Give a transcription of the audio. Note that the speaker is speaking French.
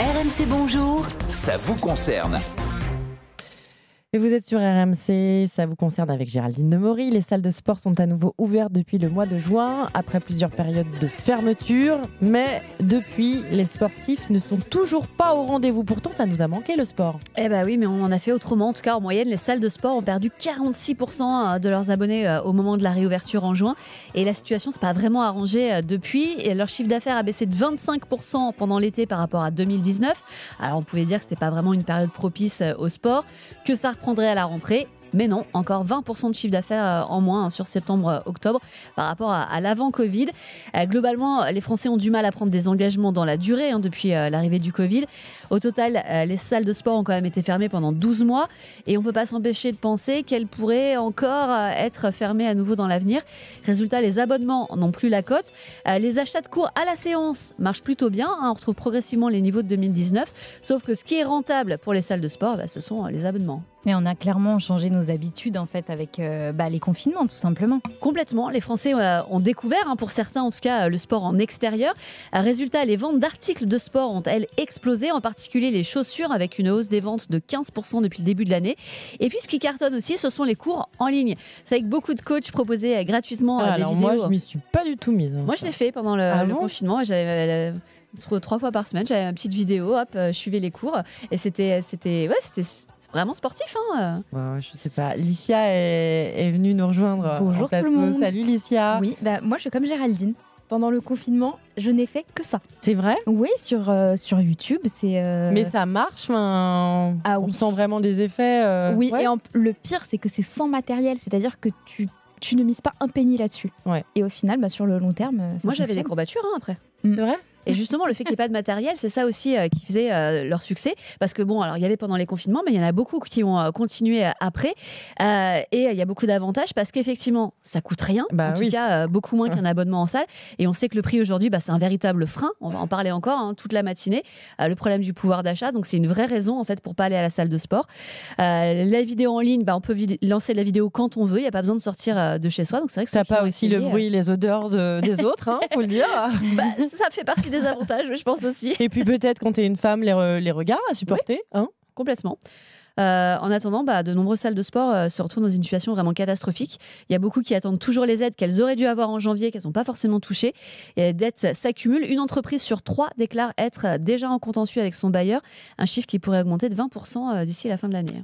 RMC Bonjour. Ça vous concerne. Et vous êtes sur RMC, ça vous concerne avec Géraldine Demery. Les salles de sport sont à nouveau ouvertes depuis le mois de juin, après plusieurs périodes de fermeture. Mais depuis, les sportifs ne sont toujours pas au rendez-vous. Pourtant, ça nous a manqué le sport. Eh ben oui, mais on en a fait autrement. En tout cas, en moyenne, les salles de sport ont perdu 46% de leurs abonnés au moment de la réouverture en juin. Et la situation s'est pas vraiment arrangée depuis. Et leur chiffre d'affaires a baissé de 25% pendant l'été par rapport à 2019. Alors, on pouvait dire que c'était pas vraiment une période propice au sport, que ça reprendrait à la rentrée. Mais non, encore 20% de chiffre d'affaires en moins sur septembre-octobre par rapport à l'avant-Covid. Globalement, les Français ont du mal à prendre des engagements dans la durée depuis l'arrivée du Covid. Au total, les salles de sport ont quand même été fermées pendant 12 mois et on ne peut pas s'empêcher de penser qu'elles pourraient encore être fermées à nouveau dans l'avenir. Résultat, les abonnements n'ont plus la cote. Les achats de cours à la séance marchent plutôt bien. On retrouve progressivement les niveaux de 2019. Sauf que ce qui est rentable pour les salles de sport, ce sont les abonnements. Mais on a clairement changé nos habitudes en fait avec les confinements tout simplement. Complètement, les Français ont découvert, pour certains en tout cas, le sport en extérieur. Résultat, les ventes d'articles de sport ont elles explosé, en particulier les chaussures avec une hausse des ventes de 15% depuis le début de l'année. Et puis ce qui cartonne aussi, ce sont les cours en ligne. C'est avec beaucoup de coachs proposaient gratuitement des alors vidéos. Moi, je m'y suis pas du tout mise. Moi, je l'ai fait pendant le confinement. J'avais 3 fois par semaine, j'avais ma petite vidéo, je suivais les cours et c'était vraiment sportif. Je sais pas. Licia est venue nous rejoindre. Bonjour tout le monde. Salut Licia. Oui, moi je suis comme Géraldine. Pendant le confinement, je n'ai fait que ça. C'est vrai? Oui, sur YouTube, c'est. Mais ça marche, on oui. sent vraiment des effets. Oui, ouais. et le pire, c'est que c'est sans matériel, c'est-à-dire que tu ne mises pas un penny là-dessus. Ouais. Et au final, sur le long terme, ça moi j'avais des fonctionne. courbatures après. C'est vrai? Et justement, le fait qu'il n'y ait pas de matériel, c'est ça aussi qui faisait leur succès. Parce que alors il y avait pendant les confinements, mais il y en a beaucoup qui ont continué après. Et il y a beaucoup d'avantages parce qu'effectivement, ça coûte rien. En tout cas, beaucoup moins qu'un abonnement en salle. Et on sait que le prix aujourd'hui, c'est un véritable frein. On va en parler encore toute la matinée. Le problème du pouvoir d'achat. Donc c'est une vraie raison en fait pour pas aller à la salle de sport. La vidéo en ligne, on peut lancer la vidéo quand on veut. Il n'y a pas besoin de sortir de chez soi. Donc c'est vrai que t'as pas aussi le bruit, les odeurs des autres, faut le dire. Ça fait partie des avantages, je pense aussi. Et puis peut-être quand tu es une femme, les regards à supporter. Complètement. En attendant, de nombreuses salles de sport se retrouvent dans une situation vraiment catastrophique. Il y a beaucoup qui attendent toujours les aides qu'elles auraient dû avoir en janvier, qu'elles n'ont pas forcément touchées. Et les dettes s'accumulent. Une entreprise sur 3 déclare être déjà en contentieux avec son bailleur, un chiffre qui pourrait augmenter de 20% d'ici la fin de l'année.